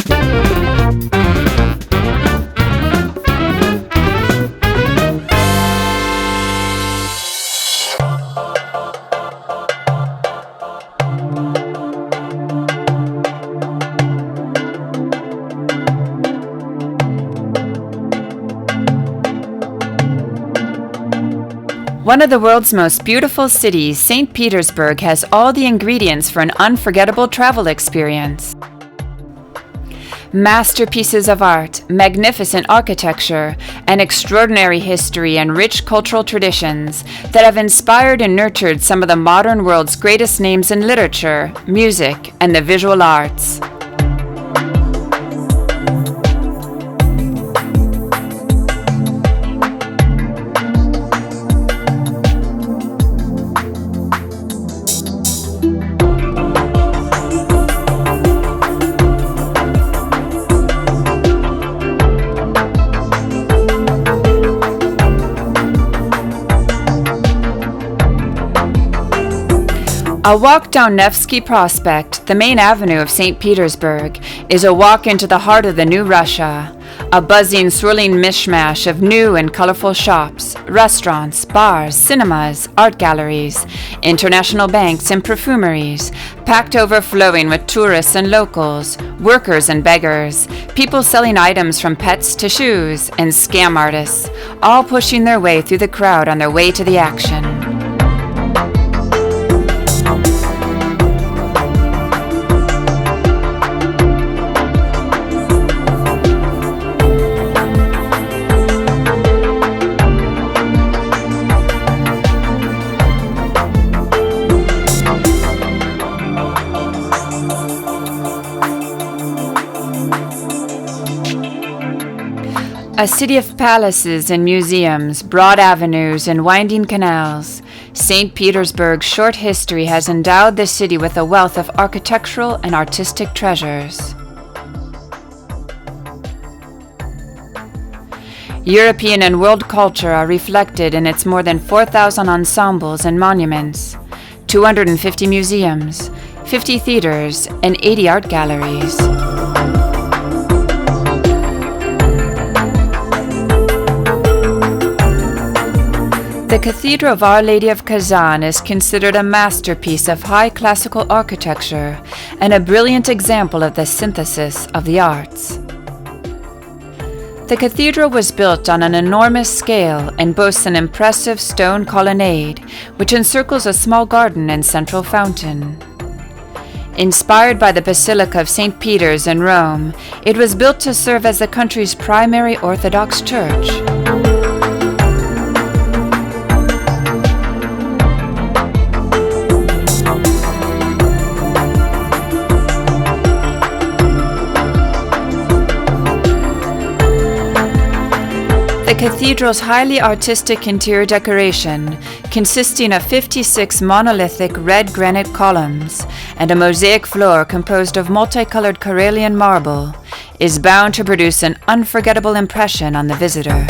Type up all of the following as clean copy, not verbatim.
One of the world's most beautiful cities, St. Petersburg has all the ingredients for an unforgettable travel experience. Masterpieces of art, magnificent architecture, an extraordinary history and rich cultural traditions that have inspired and nurtured some of the modern world's greatest names in literature, music, and the visual arts. A walk down Nevsky Prospect, the main avenue of St. Petersburg, is a walk into the heart of the new Russia, a buzzing, swirling mishmash of new and colorful shops, restaurants, bars, cinemas, art galleries, international banks and perfumeries, packed overflowing with tourists and locals, workers and beggars, people selling items from pets to shoes, and scam artists, all pushing their way through the crowd on their way to the action. A city of palaces and museums, broad avenues and winding canals, St. Petersburg's short history has endowed the city with a wealth of architectural and artistic treasures. European and world culture are reflected in its more than 4,000 ensembles and monuments, 250 museums, 50 theaters, and 80 art galleries. The Cathedral of Our Lady of Kazan is considered a masterpiece of high classical architecture and a brilliant example of the synthesis of the arts. The cathedral was built on an enormous scale and boasts an impressive stone colonnade, which encircles a small garden and central fountain. Inspired by the Basilica of St. Peter's in Rome, it was built to serve as the country's primary Orthodox church. The cathedral's highly artistic interior decoration, consisting of 56 monolithic red granite columns and a mosaic floor composed of multicolored Karelian marble, is bound to produce an unforgettable impression on the visitor.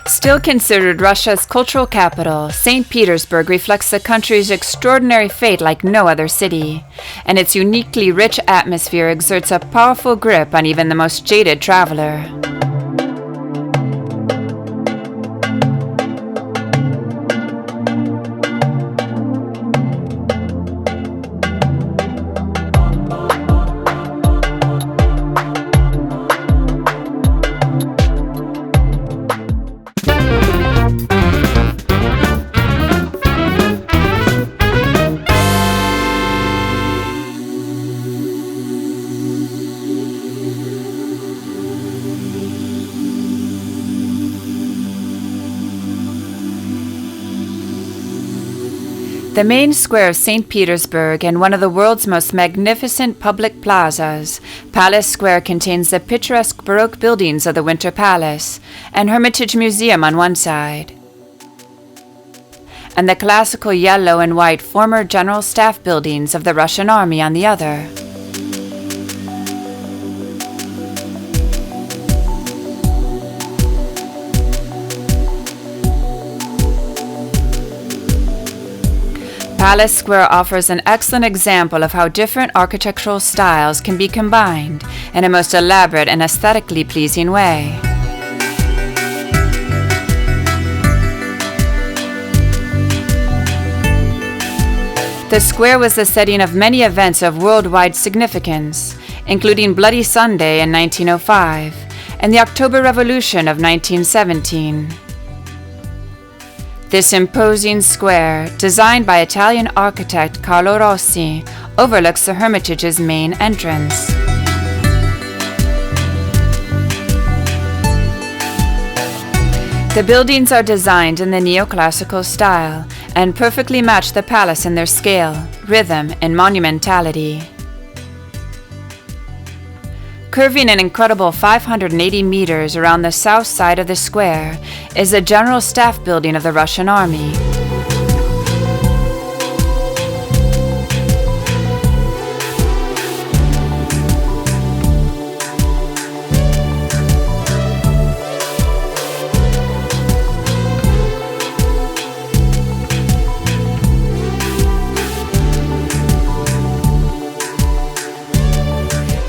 Still considered Russia's cultural capital, St. Petersburg reflects the country's extraordinary fate like no other city, and its uniquely rich atmosphere exerts a powerful grip on even the most jaded traveler. The main square of St. Petersburg and one of the world's most magnificent public plazas, Palace Square contains the picturesque Baroque buildings of the Winter Palace and Hermitage Museum on one side, and the classical yellow and white former General Staff buildings of the Russian Army on the other. Palace Square offers an excellent example of how different architectural styles can be combined in a most elaborate and aesthetically pleasing way. The square was the setting of many events of worldwide significance, including Bloody Sunday in 1905 and the October Revolution of 1917. This imposing square, designed by Italian architect Carlo Rossi, overlooks the Hermitage's main entrance. The buildings are designed in the neoclassical style and perfectly match the palace in their scale, rhythm, and monumentality. Curving an incredible 580 meters around the south side of the square is the General Staff Building of the Russian Army.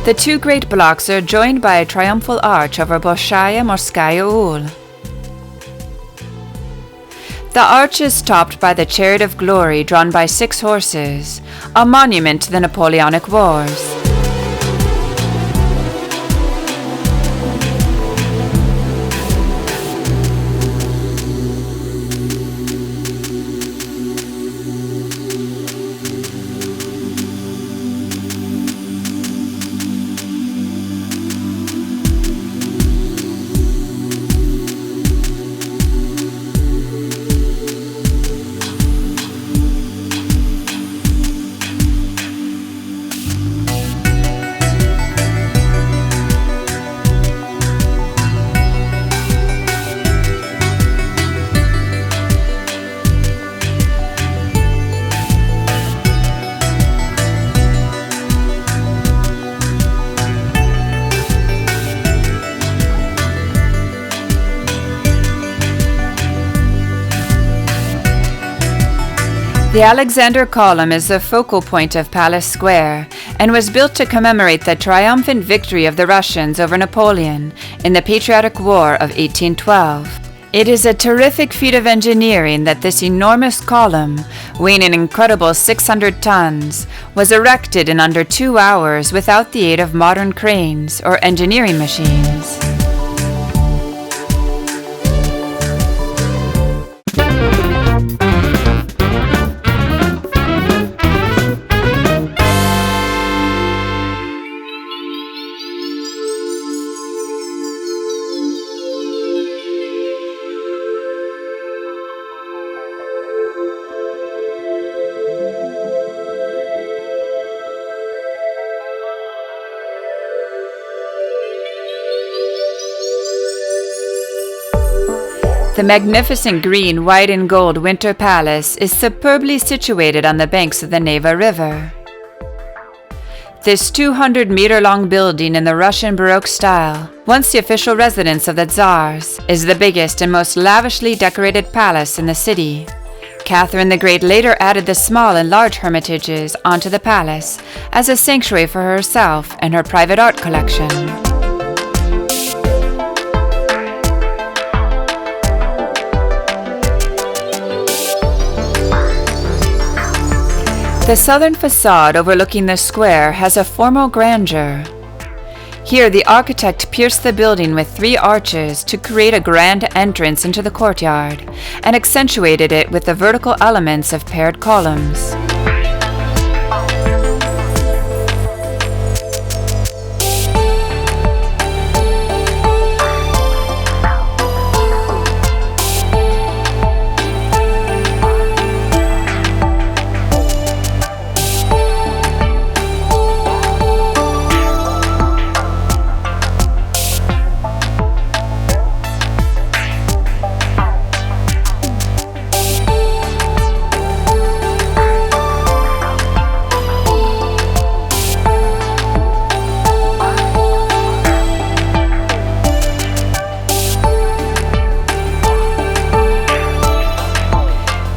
The two great blocks are joined by a triumphal arch over Bolshaya Morskaya Ul. The arch is topped by the Chariot of Glory drawn by 6 horses, a monument to the Napoleonic Wars. The Alexander Column is the focal point of Palace Square and was built to commemorate the triumphant victory of the Russians over Napoleon in the Patriotic War of 1812. It is a terrific feat of engineering that this enormous column, weighing an incredible 600 tons, was erected in under 2 hours without the aid of modern cranes or engineering machines. The magnificent green, white, and gold Winter Palace is superbly situated on the banks of the Neva River. This 200-meter-long building in the Russian Baroque style, once the official residence of the Tsars, is the biggest and most lavishly decorated palace in the city. Catherine the Great later added the small and large hermitages onto the palace as a sanctuary for herself and her private art collection. The southern facade overlooking the square has a formal grandeur. Here, the architect pierced the building with 3 arches to create a grand entrance into the courtyard and accentuated it with the vertical elements of paired columns.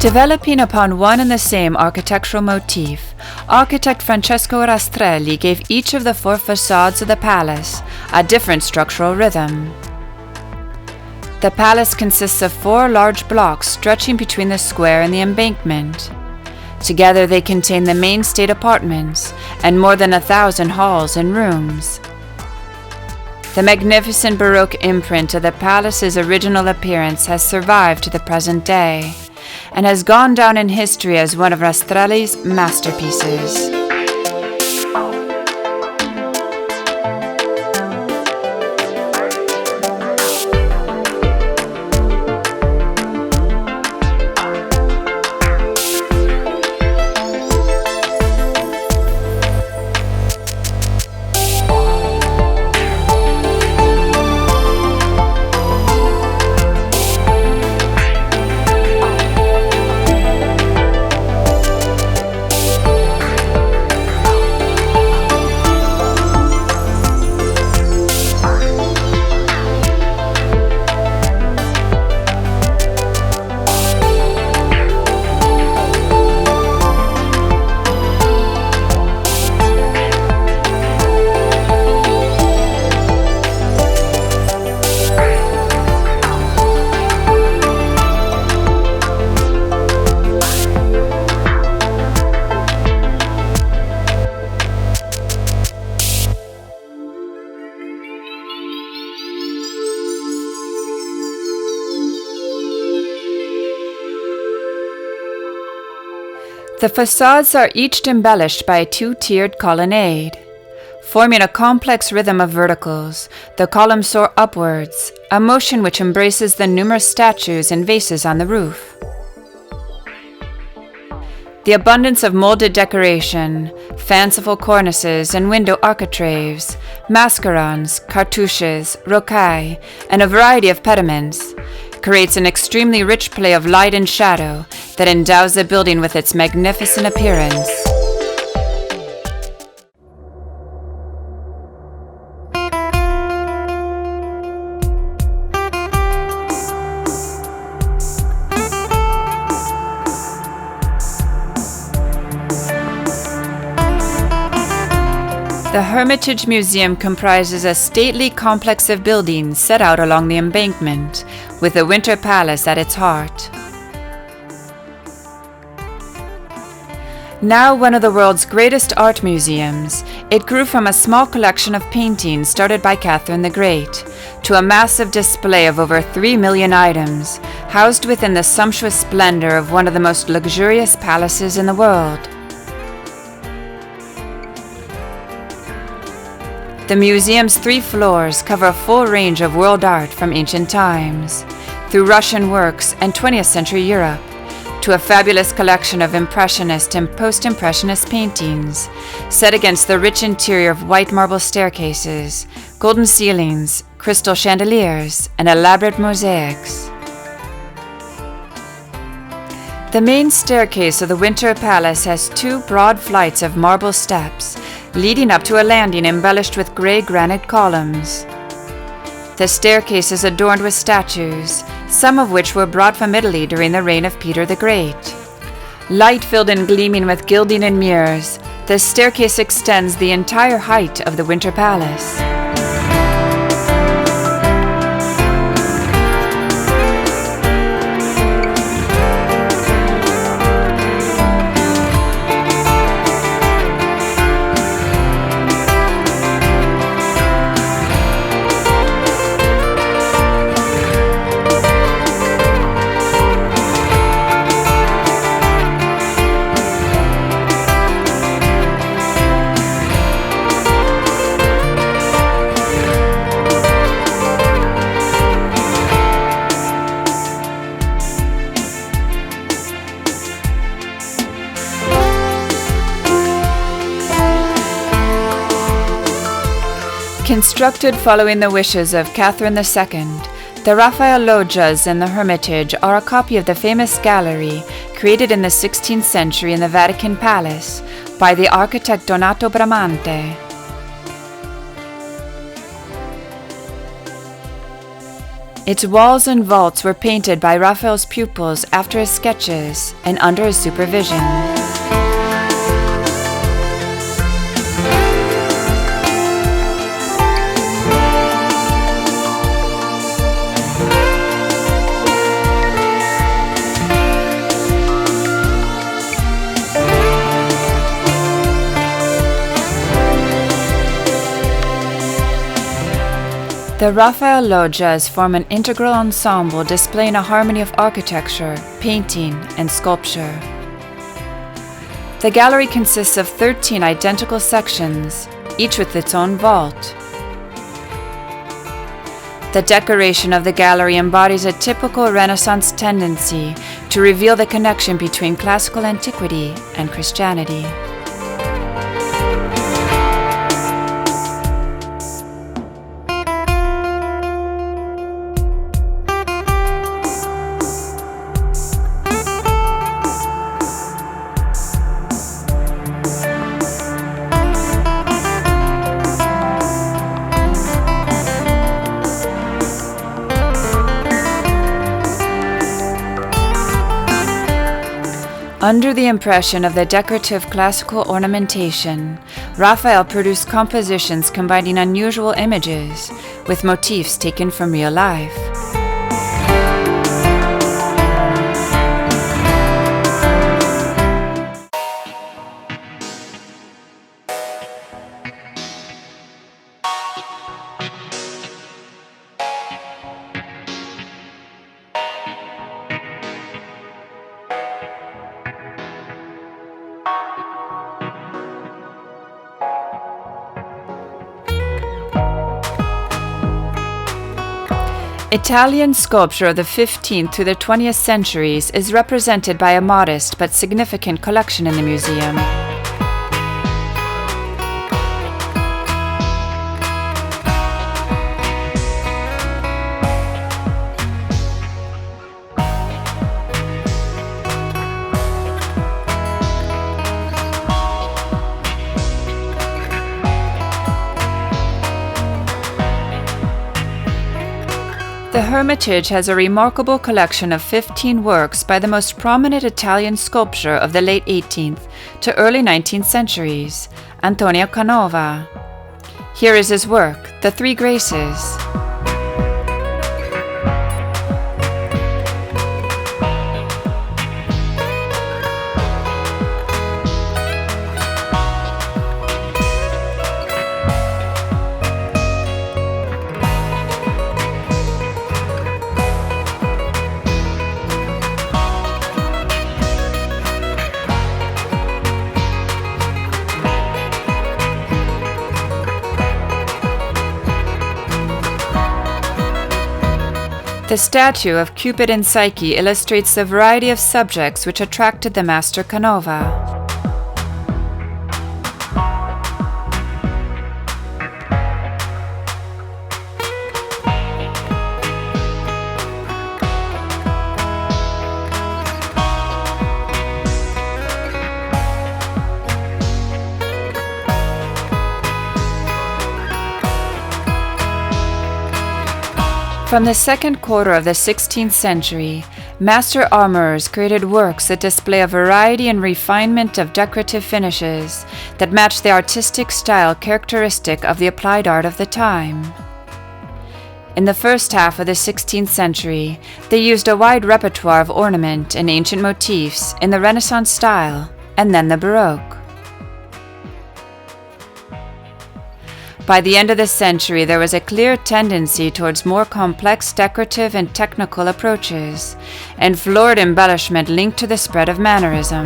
Developing upon one and the same architectural motif, architect Francesco Rastrelli gave each of the 4 facades of the palace a different structural rhythm. The palace consists of 4 large blocks stretching between the square and the embankment. Together they contain the main state apartments and more than 1,000 halls and rooms. The magnificent Baroque imprint of the palace's original appearance has survived to the present day and has gone down in history as one of Rastrelli's masterpieces. The facades are each embellished by a 2-tiered colonnade. Forming a complex rhythm of verticals, the columns soar upwards, a motion which embraces the numerous statues and vases on the roof. The abundance of molded decoration, fanciful cornices and window architraves, mascarons, cartouches, rocailles, and a variety of pediments creates an extremely rich play of light and shadow that endows the building with its magnificent appearance. The Hermitage Museum comprises a stately complex of buildings set out along the embankment, with the Winter Palace at its heart. Now one of the world's greatest art museums, it grew from a small collection of paintings started by Catherine the Great to a massive display of over 3 million items, housed within the sumptuous splendor of one of the most luxurious palaces in the world. The museum's 3 floors cover a full range of world art from ancient times, through Russian works and 20th century Europe, to a fabulous collection of Impressionist and Post-Impressionist paintings, set against the rich interior of white marble staircases, golden ceilings, crystal chandeliers, and elaborate mosaics. The main staircase of the Winter Palace has 2 broad flights of marble steps, leading up to a landing embellished with grey granite columns. The staircase is adorned with statues, some of which were brought from Italy during the reign of Peter the Great. Light-filled and gleaming with gilding and mirrors, the staircase extends the entire height of the Winter Palace. Constructed following the wishes of Catherine II, the Raphael Lodges in the Hermitage are a copy of the famous gallery created in the 16th century in the Vatican Palace by the architect Donato Bramante. Its walls and vaults were painted by Raphael's pupils after his sketches and under his supervision. The Raphael Lodges form an integral ensemble displaying a harmony of architecture, painting, and sculpture. The gallery consists of 13 identical sections, each with its own vault. The decoration of the gallery embodies a typical Renaissance tendency to reveal the connection between classical antiquity and Christianity. Under the impression of the decorative classical ornamentation, Raphael produced compositions combining unusual images with motifs taken from real life. Italian sculpture of the 15th to the 20th centuries is represented by a modest but significant collection in the museum. The Hermitage has a remarkable collection of 15 works by the most prominent Italian sculptor of the late 18th to early 19th centuries, Antonio Canova. Here is his work, The Three Graces. The statue of Cupid and Psyche illustrates the variety of subjects which attracted the master Canova. From the second quarter of the 16th century, master armorers created works that display a variety and refinement of decorative finishes that match the artistic style characteristic of the applied art of the time. In the first half of the 16th century, they used a wide repertoire of ornament and ancient motifs in the Renaissance style, and then the Baroque. By the end of the century, there was a clear tendency towards more complex decorative and technical approaches, and florid embellishment linked to the spread of mannerism.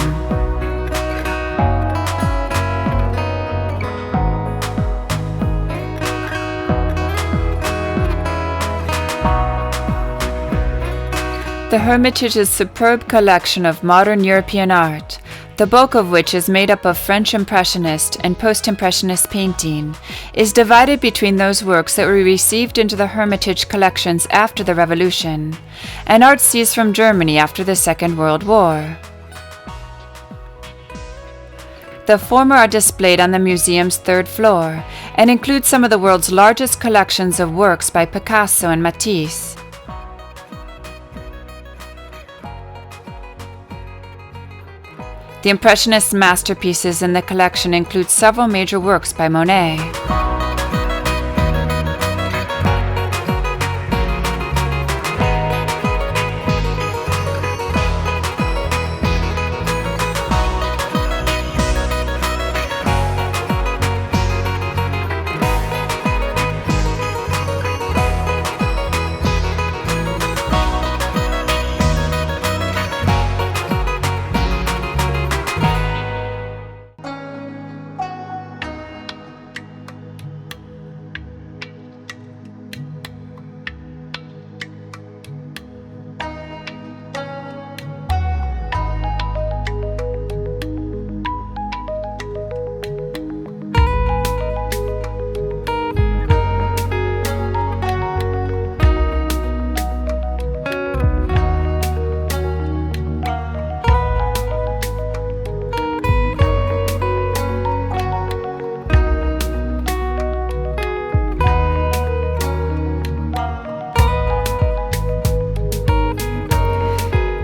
The Hermitage's superb collection of modern European art, the bulk of which is made up of French Impressionist and Post-Impressionist painting, is divided between those works that were received into the Hermitage collections after the Revolution, and art seized from Germany after the Second World War. The former are displayed on the museum's third floor, and include some of the world's largest collections of works by Picasso and Matisse. The Impressionist masterpieces in the collection include several major works by Monet.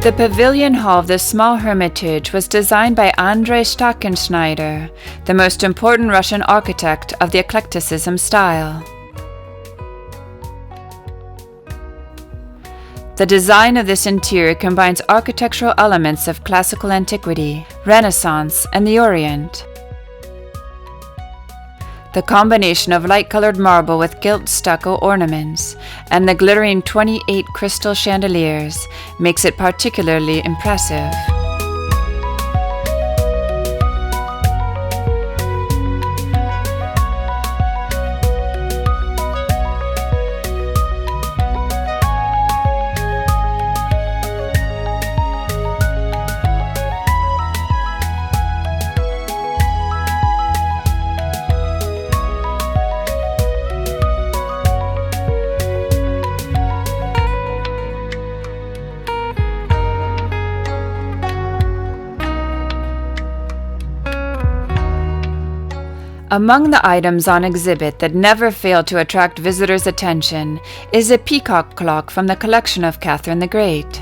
The pavilion hall of the small hermitage was designed by Andrei Stackenschneider, the most important Russian architect of the eclecticism style. The design of this interior combines architectural elements of classical antiquity, Renaissance, and the Orient. The combination of light-colored marble with gilt stucco ornaments and the glittering 28 crystal chandeliers makes it particularly impressive. Among the items on exhibit that never fail to attract visitors' attention is a Peacock Clock from the collection of Catherine the Great.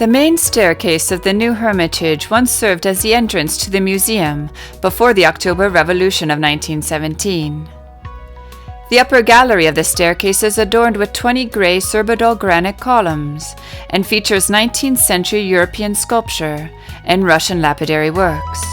The main staircase of the new Hermitage once served as the entrance to the museum before the October Revolution of 1917. The upper gallery of the staircase is adorned with 20 gray Cerbydol granite columns and features 19th century European sculpture and Russian lapidary works.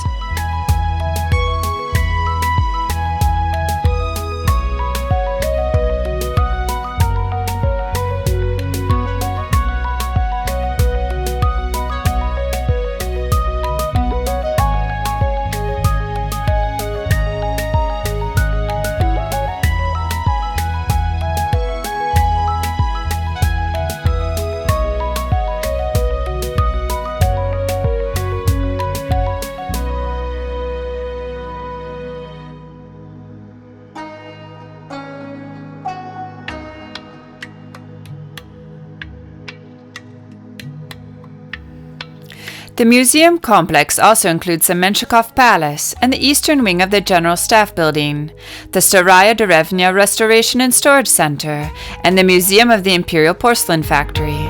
The museum complex also includes the Menshikov Palace and the eastern wing of the General Staff Building, the Staraya Derevnya Restoration and Storage Center, and the Museum of the Imperial Porcelain Factory.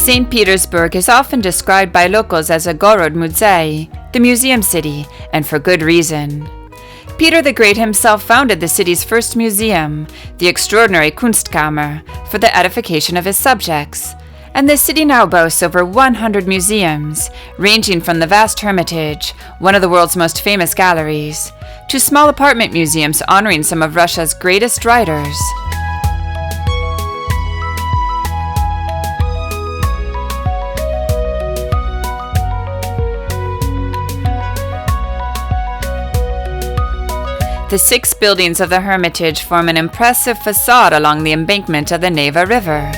St. Petersburg is often described by locals as a Gorod Muzei, the museum city, and for good reason. Peter the Great himself founded the city's first museum, the extraordinary Kunstkammer, for the edification of his subjects, and the city now boasts over 100 museums, ranging from the vast Hermitage, one of the world's most famous galleries, to small apartment museums honoring some of Russia's greatest writers. The 6 buildings of the Hermitage form an impressive facade along the embankment of the Neva River.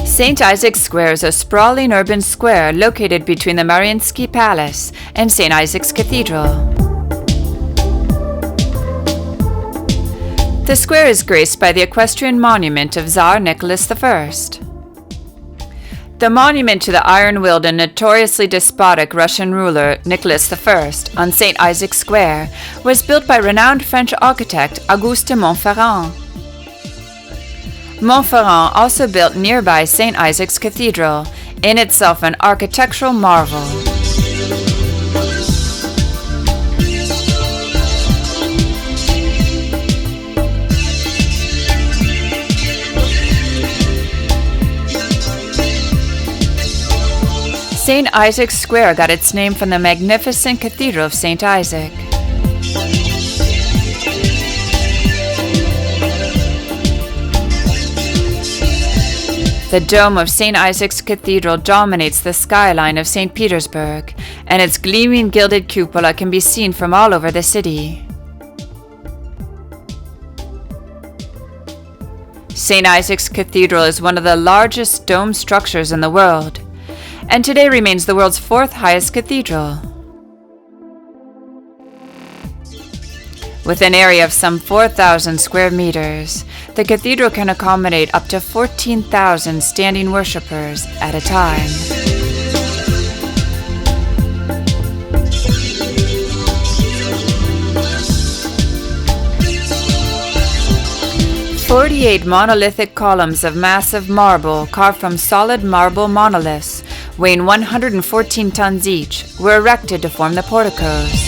St. Isaac's Square is a sprawling urban square located between the Nyenskans Palace and St. Isaac's Cathedral. The square is graced by the equestrian monument of Tsar Nicholas I. The monument to the iron-willed and notoriously despotic Russian ruler Nicholas I on St. Isaac's Square was built by renowned French architect Auguste de Montferrand. Montferrand also built nearby St. Isaac's Cathedral, in itself an architectural marvel. St. Isaac's Square got its name from the magnificent Cathedral of St. Isaac. The dome of St. Isaac's Cathedral dominates the skyline of St. Petersburg, and its gleaming gilded cupola can be seen from all over the city. St. Isaac's Cathedral is one of the largest dome structures in the world, and today remains the world's 4th highest cathedral. With an area of some 4,000 square meters, the cathedral can accommodate up to 14,000 standing worshippers at a time. "48 monolithic columns of massive marble carved from solid marble monoliths, weighing 114 tons each, were erected to form the porticos.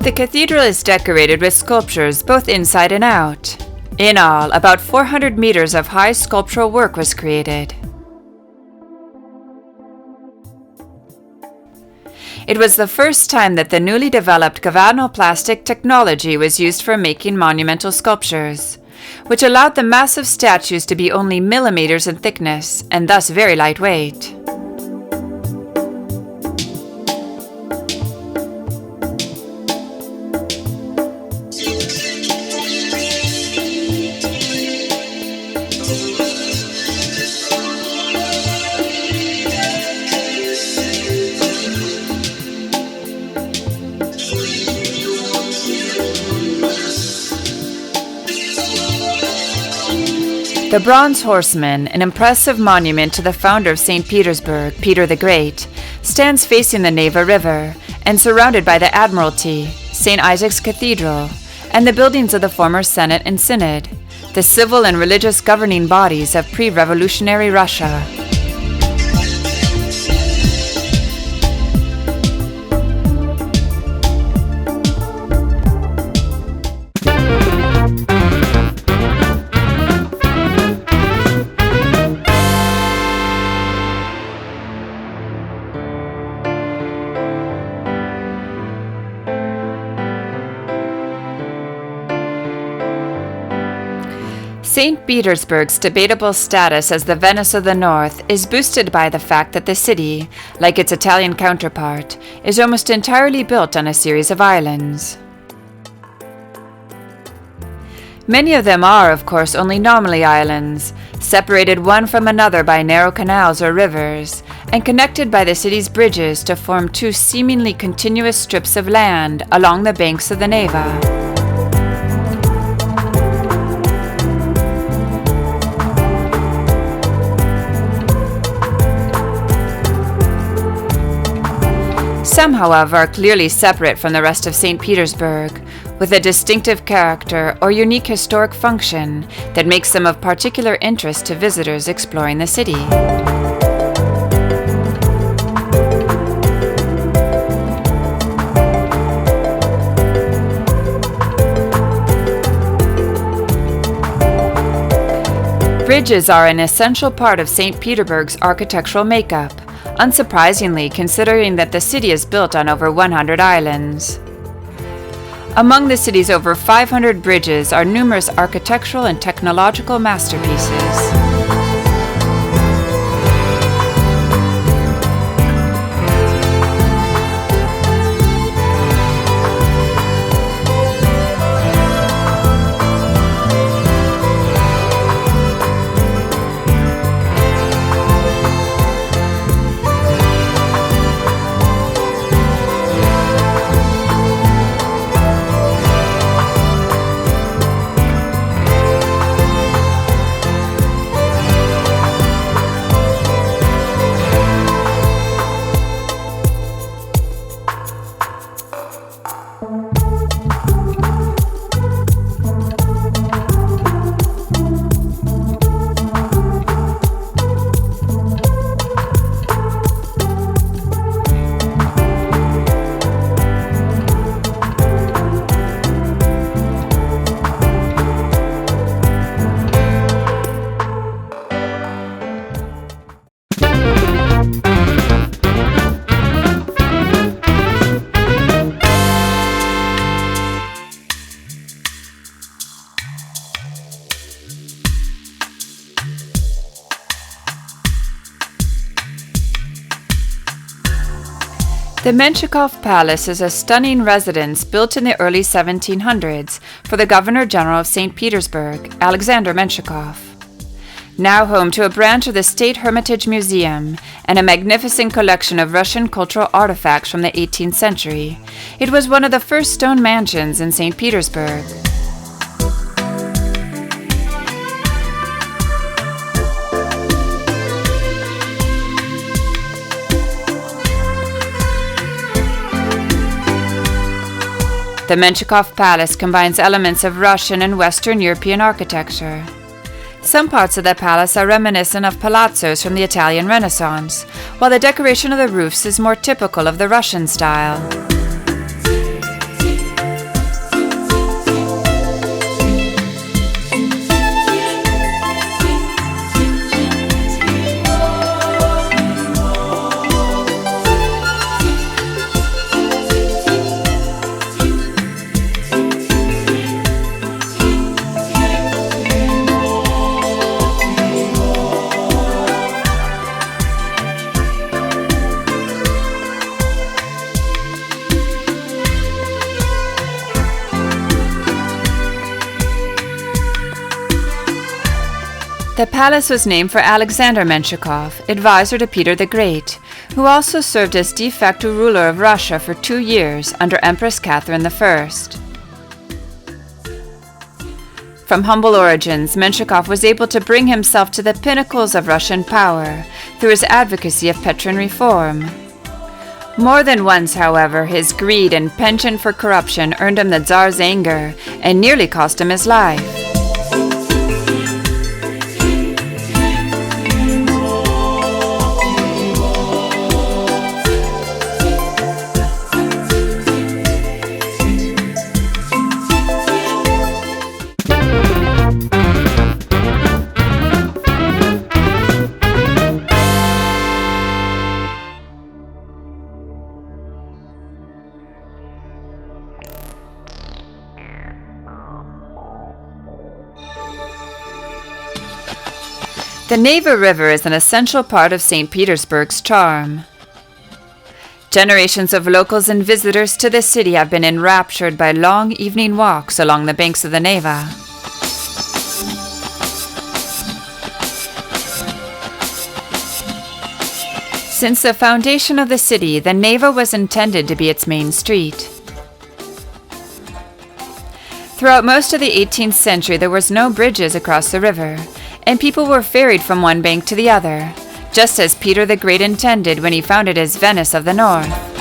The cathedral is decorated with sculptures both inside and out. In all, about 400 meters of high sculptural work was created. It was the first time that the newly developed galvanoplastic technology was used for making monumental sculptures, which allowed the massive statues to be only millimeters in thickness and thus very lightweight. The Bronze Horseman, an impressive monument to the founder of St. Petersburg, Peter the Great, stands facing the Neva River and surrounded by the Admiralty, St. Isaac's Cathedral, and the buildings of the former Senate and Synod, the civil and religious governing bodies of pre-revolutionary Russia. St. Petersburg's debatable status as the Venice of the North is boosted by the fact that the city, like its Italian counterpart, is almost entirely built on a series of islands. Many of them are, of course, only nominally islands, separated one from another by narrow canals or rivers, and connected by the city's bridges to form two seemingly continuous strips of land along the banks of the Neva. Some, however, are clearly separate from the rest of St. Petersburg, with a distinctive character or unique historic function that makes them of particular interest to visitors exploring the city. Bridges are an essential part of St. Petersburg's architectural makeup, unsurprisingly considering that the city is built on over 100 islands. Among the city's over 500 bridges are numerous architectural and technological masterpieces. The Menshikov Palace is a stunning residence built in the early 1700s for the Governor-General of St. Petersburg, Alexander Menshikov. Now home to a branch of the State Hermitage Museum and a magnificent collection of Russian cultural artifacts from the 18th century, it was one of the first stone mansions in St. Petersburg. The Menshikov Palace combines elements of Russian and Western European architecture. Some parts of the palace are reminiscent of palazzos from the Italian Renaissance, while the decoration of the roofs is more typical of the Russian style. The palace was named for Alexander Menshikov, advisor to Peter the Great, who also served as de facto ruler of Russia for 2 years under Empress Catherine I. From humble origins, Menshikov was able to bring himself to the pinnacles of Russian power through his advocacy of Petrine reform. More than once, however, his greed and penchant for corruption earned him the Tsar's anger and nearly cost him his life. The Neva River is an essential part of St. Petersburg's charm. Generations of locals and visitors to the city have been enraptured by long evening walks along the banks of the Neva. Since the foundation of the city, the Neva was intended to be its main street. Throughout most of the 18th century, there was no bridges across the river, and people were ferried from one bank to the other, just as Peter the Great intended when he founded his Venice of the North.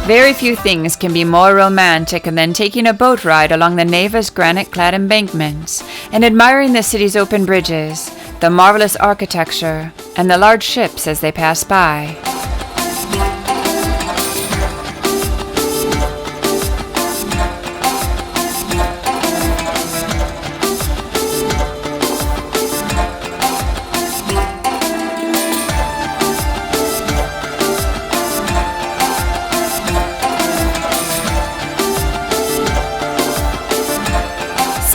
Very few things can be more romantic than taking a boat ride along the Neva's granite-clad embankments and admiring the city's open bridges, the marvelous architecture, and the large ships as they pass by.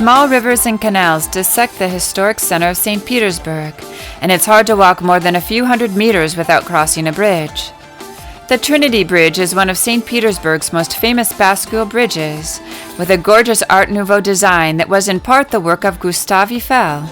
Small rivers and canals dissect the historic center of St. Petersburg, and it's hard to walk more than a few hundred meters without crossing a bridge. The Trinity Bridge is one of St. Petersburg's most famous bascule bridges, with a gorgeous Art Nouveau design that was in part the work of Gustave Eiffel.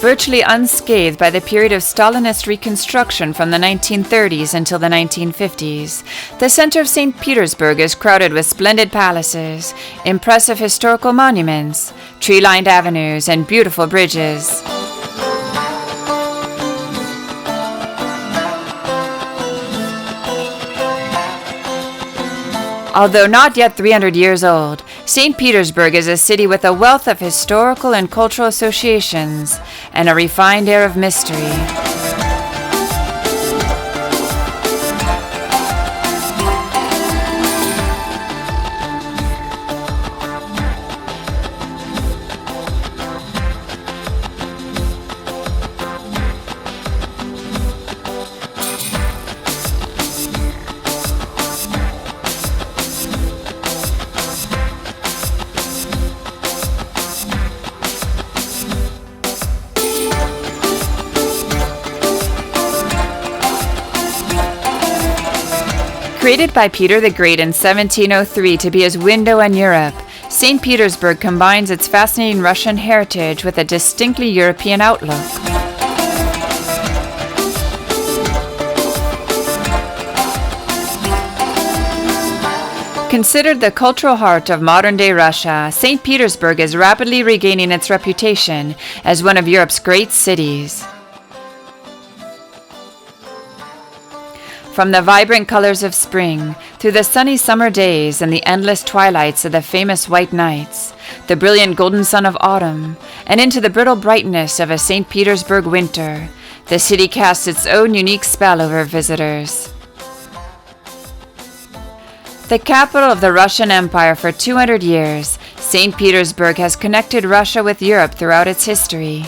Virtually unscathed by the period of Stalinist reconstruction from the 1930s until the 1950s, the center of St. Petersburg is crowded with splendid palaces, impressive historical monuments, tree-lined avenues, and beautiful bridges. Although not yet 300 years old, St. Petersburg is a city with a wealth of historical and cultural associations and a refined air of mystery. Created by Peter the Great in 1703 to be his window on Europe, St. Petersburg combines its fascinating Russian heritage with a distinctly European outlook. Considered the cultural heart of modern-day Russia, St. Petersburg is rapidly regaining its reputation as one of Europe's great cities. From the vibrant colors of spring, through the sunny summer days and the endless twilights of the famous white nights, the brilliant golden sun of autumn, and into the brittle brightness of a St. Petersburg winter, the city casts its own unique spell over visitors. The capital of the Russian Empire for 200 years, St. Petersburg has connected Russia with Europe throughout its history.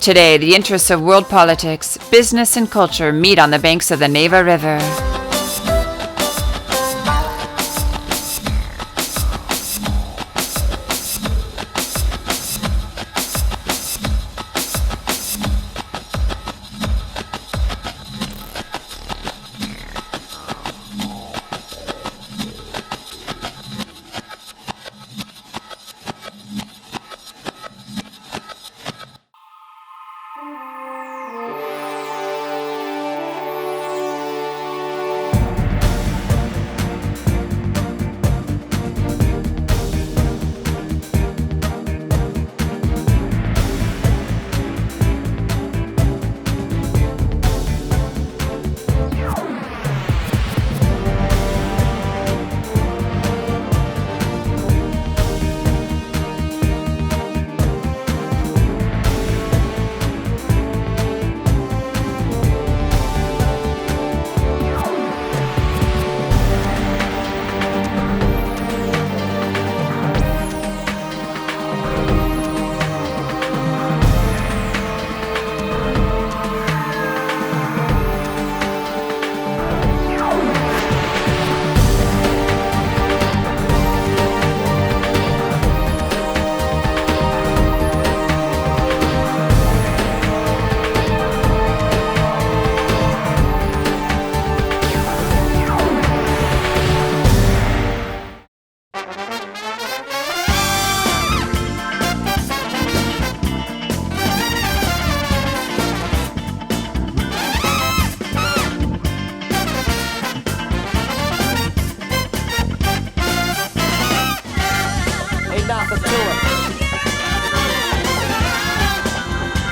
Today, the interests of world politics, business, and culture meet on the banks of the Neva River.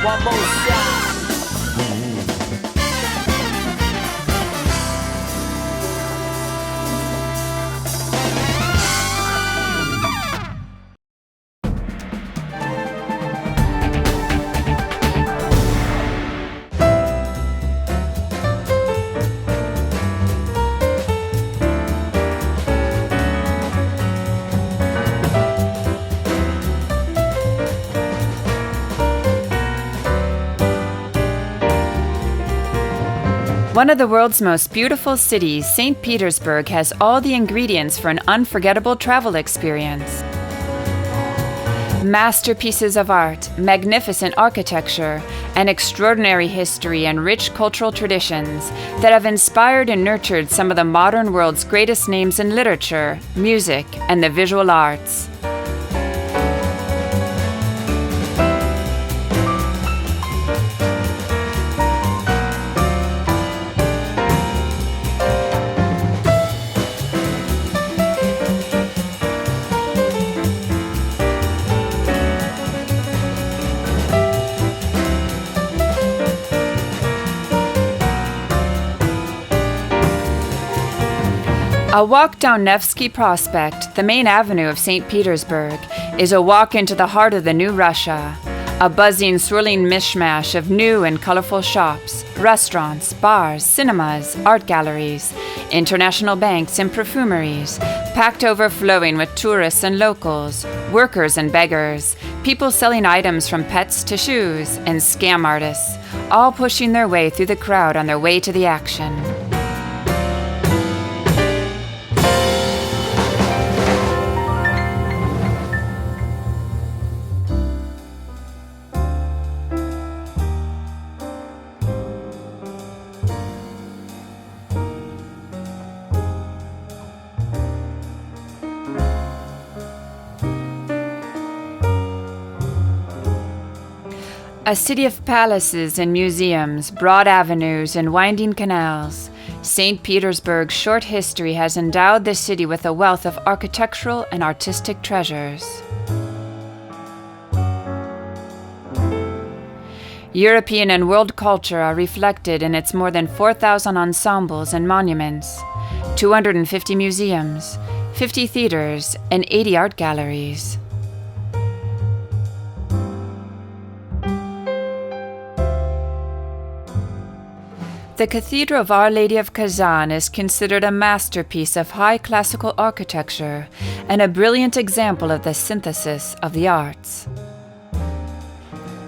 one more shot. One of the world's most beautiful cities, St. Petersburg has all the ingredients for an unforgettable travel experience. Masterpieces of art, magnificent architecture, and extraordinary history and rich cultural traditions that have inspired and nurtured some of the modern world's greatest names in literature, music, and the visual arts. A walk down Nevsky Prospect, the main avenue of St. Petersburg, is a walk into the heart of the new Russia. A buzzing, swirling mishmash of new and colorful shops, restaurants, bars, cinemas, art galleries, international banks and perfumeries, packed overflowing with tourists and locals, workers and beggars, people selling items from pets to shoes, and scam artists, all pushing their way through the crowd on their way to the action. A city of palaces and museums, broad avenues and winding canals, St. Petersburg's short history has endowed the city with a wealth of architectural and artistic treasures. European and world culture are reflected in its more than 4,000 ensembles and monuments, 250 museums, 50 theaters, and 80 art galleries. The Cathedral of Our Lady of Kazan is considered a masterpiece of high classical architecture and a brilliant example of the synthesis of the arts.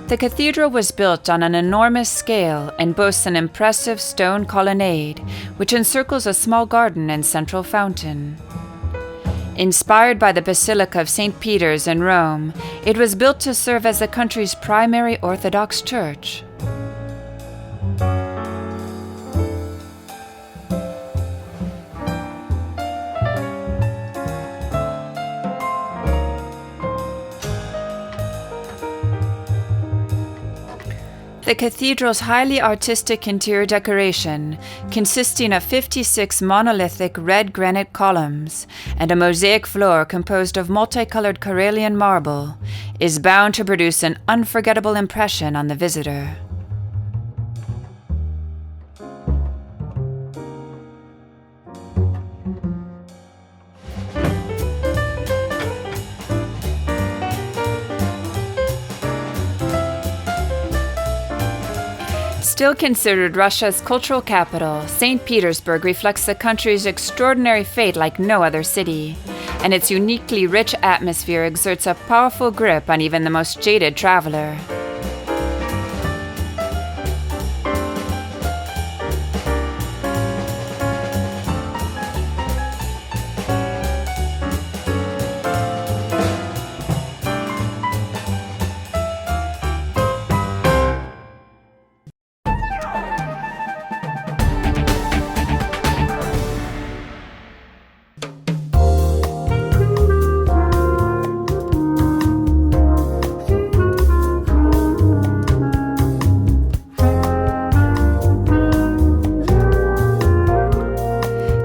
The cathedral was built on an enormous scale and boasts an impressive stone colonnade, which encircles a small garden and central fountain. Inspired by the Basilica of St. Peter's in Rome, it was built to serve as the country's primary Orthodox church. The cathedral's highly artistic interior decoration, consisting of 56 monolithic red granite columns and a mosaic floor composed of multicolored Karelian marble, is bound to produce an unforgettable impression on the visitor. Still considered Russia's cultural capital, St. Petersburg reflects the country's extraordinary fate like no other city, and its uniquely rich atmosphere exerts a powerful grip on even the most jaded traveler.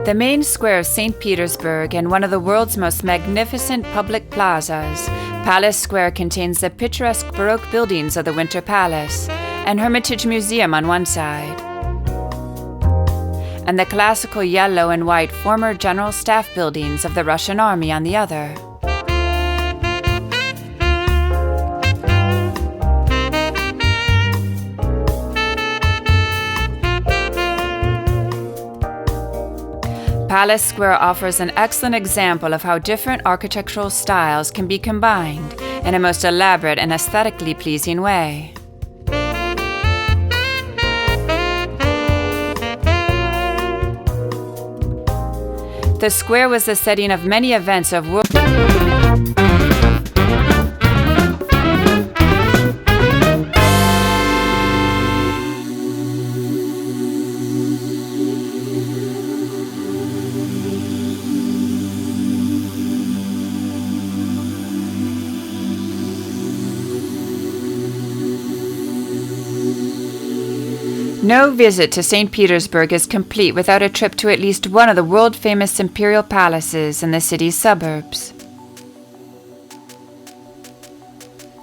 The main square of St. Petersburg and one of the world's most magnificent public plazas Palace Square contains the picturesque Baroque buildings of the Winter Palace and Hermitage Museum on one side, and the classical yellow and white former General Staff buildings of the Russian Army on the other. Palace Square offers an excellent example of how different architectural styles can be combined in a most elaborate and aesthetically pleasing way. The square was the setting of many events of world. No visit to St. Petersburg is complete without a trip to at least one of the world-famous imperial palaces in the city's suburbs.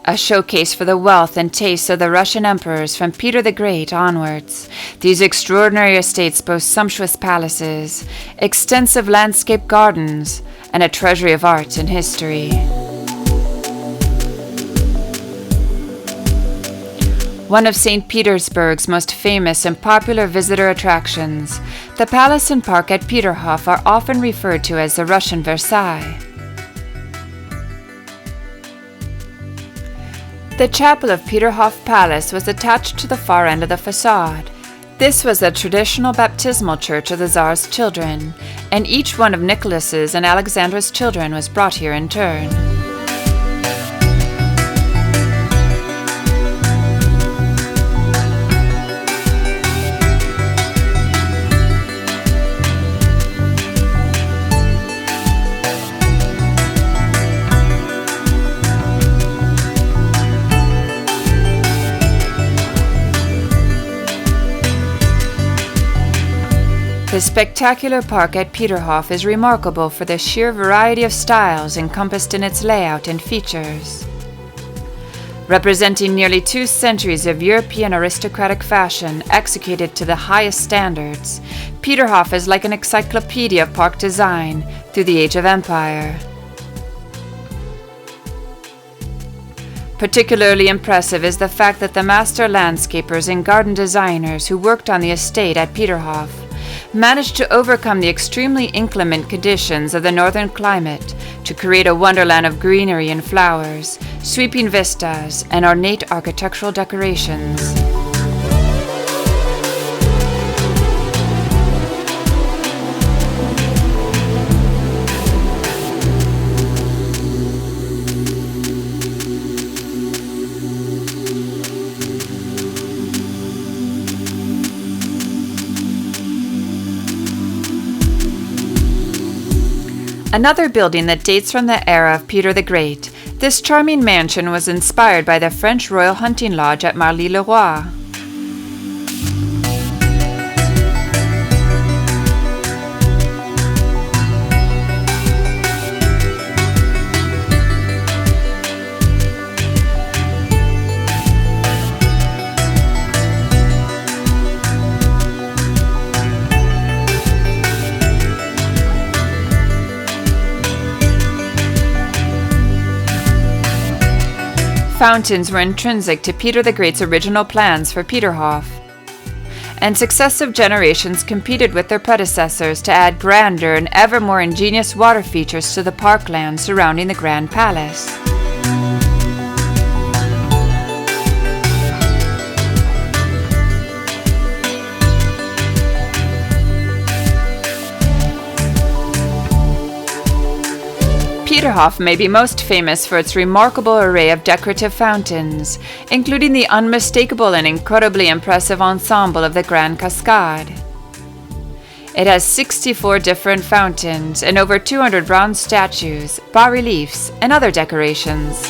A showcase for the wealth and tastes of the Russian emperors from Peter the Great onwards, these extraordinary estates boast sumptuous palaces, extensive landscape gardens, and a treasury of art and history. One of St. Petersburg's most famous and popular visitor attractions, the palace and park at Peterhof are often referred to as the Russian Versailles. The chapel of Peterhof Palace was attached to the far end of the facade. This was the traditional baptismal church of the Tsar's children, and each one of Nicholas's and Alexandra's children was brought here in turn. The spectacular park at Peterhof is remarkable for the sheer variety of styles encompassed in its layout and features. Representing nearly 2 centuries of European aristocratic fashion executed to the highest standards, Peterhof is like an encyclopedia of park design through the Age of Empire. Particularly impressive is the fact that the master landscapers and garden designers who worked on the estate at Peterhof managed to overcome the extremely inclement conditions of the northern climate to create a wonderland of greenery and flowers, sweeping vistas, and ornate architectural decorations. Another building that dates from the era of Peter the Great, this charming mansion was inspired by the French Royal Hunting Lodge at Marly-le-Roi. Fountains were intrinsic to Peter the Great's original plans for Peterhof, and successive generations competed with their predecessors to add grander and ever more ingenious water features to the parkland surrounding the Grand Palace. Peterhof may be most famous for its remarkable array of decorative fountains, including the unmistakable and incredibly impressive ensemble of the Grand Cascade. It has 64 different fountains and over 200 bronze statues, bas-reliefs, and other decorations.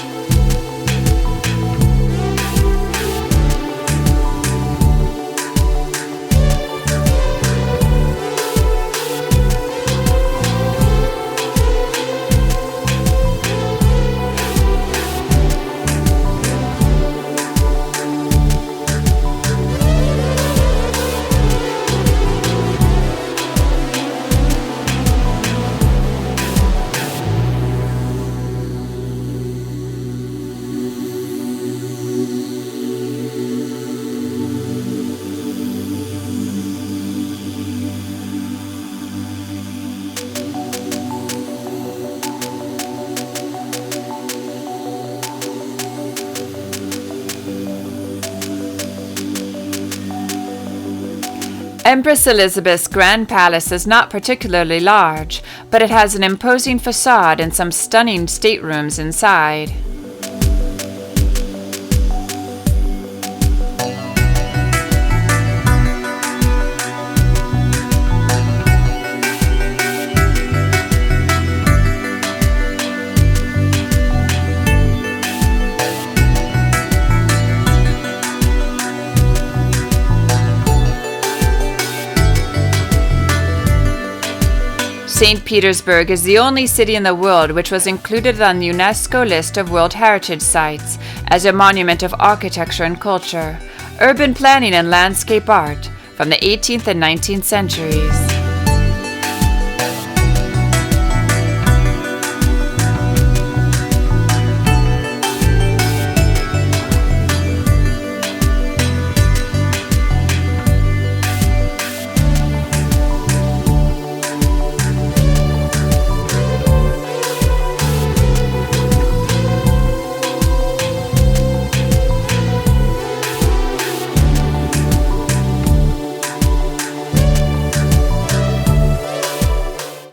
Empress Elizabeth's Grand Palace is not particularly large, but it has an imposing facade and some stunning staterooms inside. St. Petersburg is the only city in the world which was included on the UNESCO list of World Heritage Sites as a monument of architecture and culture, urban planning and landscape art from the 18th and 19th centuries.